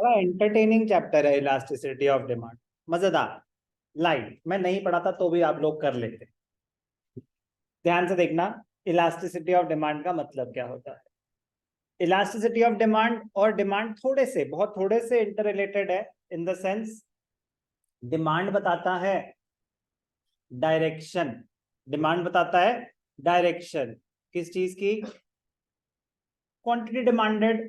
बड़ा entertaining chapter है elasticity of demand, मजेदार, लाइट। मैं नहीं पढ़ाता तो भी आप लोग कर लेते। ध्यान से देखना, इलास्टिसिटी ऑफ डिमांड का मतलब क्या होता है। इलास्टिसिटी ऑफ डिमांड और डिमांड थोड़े से, बहुत थोड़े से इंटर रिलेटेड है। इन द सेंस, डिमांड बताता है डायरेक्शन। डिमांड बताता है डायरेक्शन किस चीज की? Quantity demanded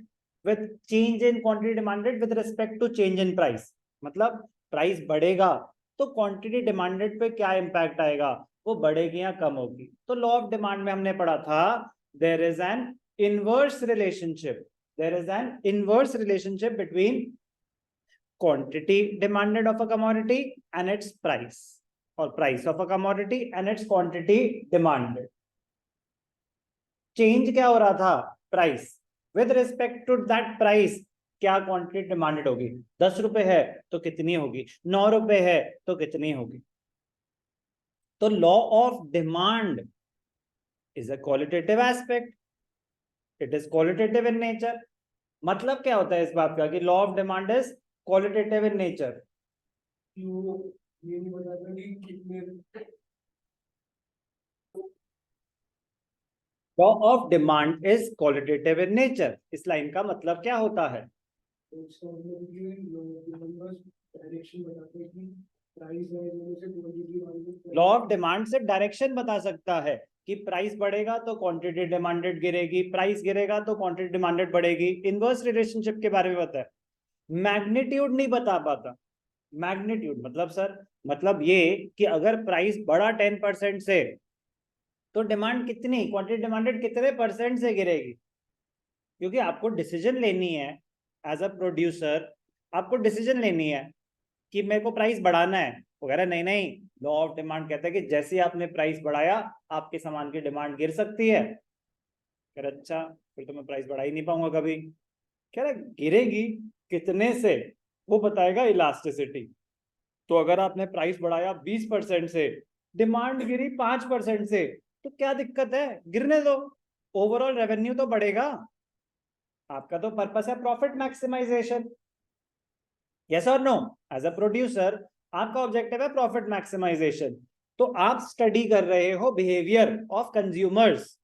with change in quantity demanded with respect to change in price. मतलब प्राइस बढ़ेगा तो क्वांटिटी डिमांडेड पे क्या इंपैक्ट आएगा, वो बढ़ेगी या कम होगी। तो लॉ ऑफ डिमांड में हमने पढ़ा था there is an inverse relationship, there is an inverse relationship between quantity demanded of a commodity and its price, or price of a commodity and its quantity demanded. Change क्या हो रहा था? Price. With respect to that price क्या quantity demanded होगी? 10 रुपए है तो कितनी होगी? 9 रुपए है तो कितनी होगी? तो law of demand is a qualitative aspect, it is qualitative in nature. मतलब क्या होता है इस बात का कि law of demand is qualitative in nature? Law of demand is qualitative in nature, इस लाइन का मतलब क्या होता है? लॉ ऑफ डिमांड से डायरेक्शन बता सकता है कि प्राइस बढ़ेगा तो क्वांटिटी डिमांडेड गिरेगी, प्राइस गिरेगा तो क्वांटिटी डिमांडेड बढ़ेगी। इनवर्स रिलेशनशिप के बारे में बता है, मैग्नीट्यूड नहीं बता पाता। मैग्नीट्यूड मतलब सर, मतलब ये कि अगर प्राइस बढ़ा 10% से तो डिमांड कितनी, क्वांटिटी डिमांडेड कितने परसेंट से गिरेगी? क्योंकि आपको डिसीजन लेनी है एज अ प्रोड्यूसर, आपको डिसीजन लेनी है कि मेरे को प्राइस बढ़ाना है वगैरह। नहीं नहीं, लॉ ऑफ डिमांड कहता है कि जैसे आपने प्राइस बढ़ाया आपके सामान की डिमांड गिर सकती है। कह रहा अच्छा, फिर तो मैं प्राइस बढ़ा ही नहीं पाऊंगा कभी। कह रहा गिरेगी कितने से वो बताएगा इलास्टिसिटी। तो अगर आपने प्राइस बढ़ाया 20% से, डिमांड गिरी 5% से, तो क्या दिक्कत है, गिरने दो, ओवरऑल रेवेन्यू तो बढ़ेगा। आपका तो पर्पस है प्रॉफिट मैक्सिमाइजेशन, यस और नो? एज अ प्रोड्यूसर आपका ऑब्जेक्टिव है प्रॉफिट मैक्सिमाइजेशन। तो आप स्टडी कर रहे हो बिहेवियर ऑफ कंज्यूमर्स,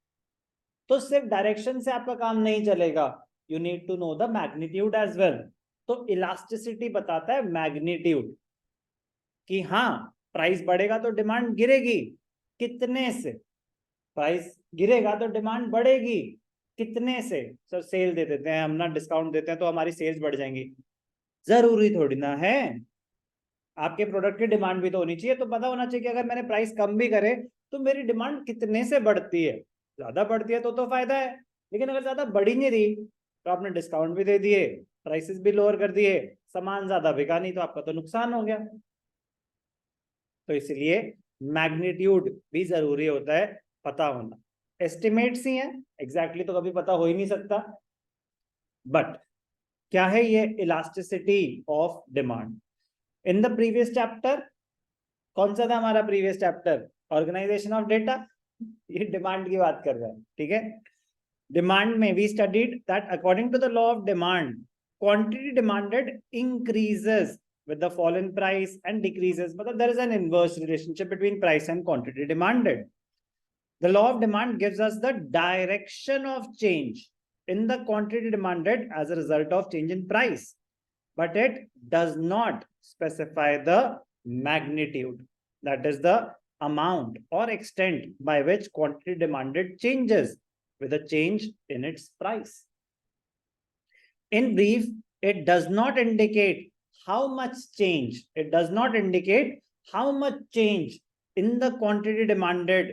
तो सिर्फ डायरेक्शन से आपका काम नहीं चलेगा, you need to know the magnitude as well. तो इलास्टिसिटी बताता है मैग्नीट्यूड कि हाँ, प्राइस बढ़ेगा तो डिमांड गिरेगी, कितने से? प्राइस गिरेगा तो डिमांड बढ़ेगी, कितने से? सर सेल दे देते हैं हम ना, डिस्काउंट देते हैं तो हमारी सेल्स बढ़ जाएंगी। जरूरी थोड़ी ना है, आपके प्रोडक्ट की डिमांड भी तो होनी चाहिए। तो पता होना चाहिए कि अगर मैंने प्राइस कम भी करे तो मेरी डिमांड कितने से बढ़ती है। ज्यादा बढ़ती है तो फायदा है, लेकिन अगर ज्यादा बढ़ी नहीं रही तो आपने डिस्काउंट भी दे दिए, प्राइसेस भी लोअर कर दिए, सामान ज्यादा बिका नहीं, तो आपका तो नुकसान हो गया। तो इसलिए मैग्नीट्यूड भी जरूरी होता है पता होना। एस्टिमेट्स ही है, एग्जैक्टली तो कभी पता हो ही नहीं सकता। बट क्या है ये elasticity of demand? In the previous chapter, कौन सा था हमारा previous chapter? Organisation of data. ये डिमांड की बात कर रहा है, ठीक है। डिमांड में we studied that according to the law of demand, quantity demanded increases with the fall in price and decreases, but there is an inverse relationship between price and quantity demanded. The law of demand gives us the direction of change in the quantity demanded as a result of change in price, but it does not specify the magnitude, that is the amount or extent by which quantity demanded changes with a change in its price. In brief, it does not indicate how much change, it does not indicate how much change in the quantity demanded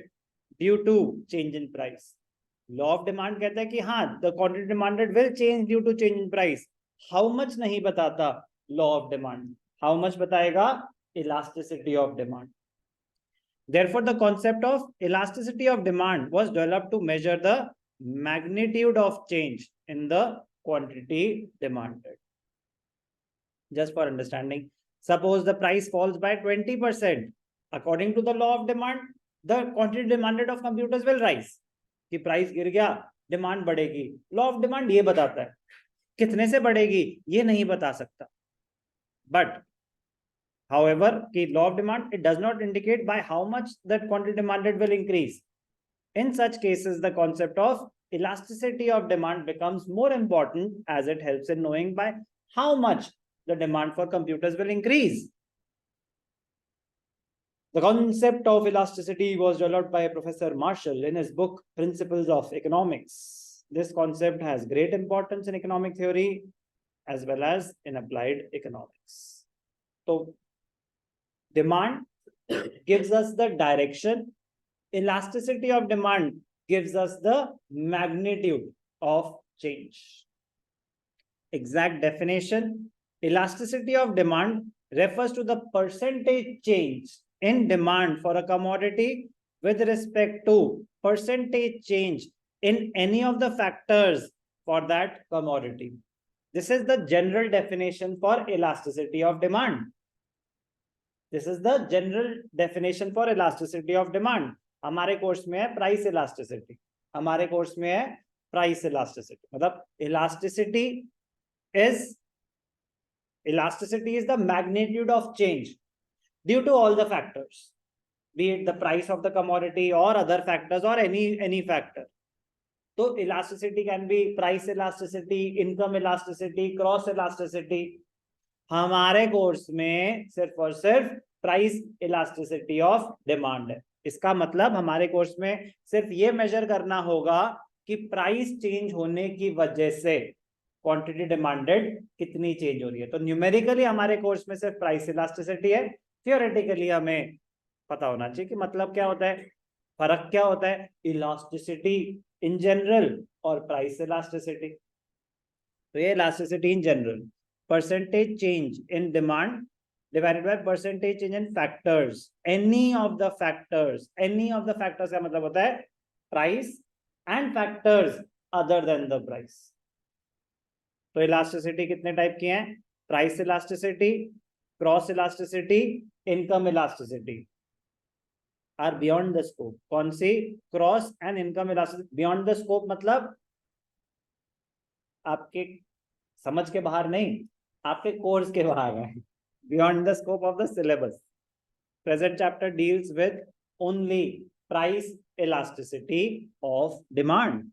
due to change in price. Law of demand कहता है कि हाँ, the quantity demanded will change due to change in price. How much नहीं बताता law of demand. How much बताएगा? Elasticity of demand. Therefore, the concept of elasticity of demand was developed to measure the magnitude of change in the quantity demanded. Just for understanding, suppose the price falls by 20%. According to the law of demand, the quantity demanded of computers will rise. कि price गिर गया, demand बढ़ेगी। Law of demand ये बताता है कितने से बढ़ेगी ये नहीं बता सकता. बट however कि law of demand, it does not indicate by how much that quantity demanded will increase. In such cases, the concept of elasticity of demand becomes more important, as it helps in knowing by how much the demand for computers will increase. The concept of elasticity was developed by Professor Marshall in his book Principles of Economics. This concept has great importance in economic theory as well as in applied economics. So, demand gives us the direction. Elasticity of demand gives us the magnitude of change. Exact definition: elasticity of demand refers to the percentage change in demand for a commodity with respect to percentage change in any of the factors for that commodity. This is the general definition for elasticity of demand. This is the general definition for elasticity of demand. हमारे course में है price elasticity, हमारे course में है price elasticity. मतलब elasticity is the magnitude of change due to all the factors, be it the price of the commodity or other factors or any factor. So elasticity can be price elasticity, income elasticity, cross elasticity. हमारे course में सिर्फ और सिर्फ price elasticity of demand है. इसका मतलब हमारे course में सिर्फ ये मेजर करना होगा कि प्राइस चेंज होने की वजह से क्वांटिटी डिमांडेड कितनी चेंज हो रही है. तो न्यूमेरिकली हमारे कोर्स में सिर्फ प्राइस इलास्टिसिटी है. थियोरेटिकली हमें पता होना चाहिए कि मतलब क्या होता है, फर्क क्या होता है इलास्टिसिटी इन जनरल और प्राइस इलास्टिसिटी. तो ये elasticity in general, percentage change in demand divided by percentage change in factors. Any of the factors का मतलब होता है price and factors other than the price. तो इलास्टिसिटी कितने टाइप की हैं? Price elasticity, cross elasticity, income elasticity are beyond the scope. कौन सी? Cross and income elasticity. Beyond the scope मतलब आपके समझ के बाहर नहीं, आपके कोर्स के बाहर है. Beyond the scope of the syllabus. Present chapter deals with only price elasticity of demand.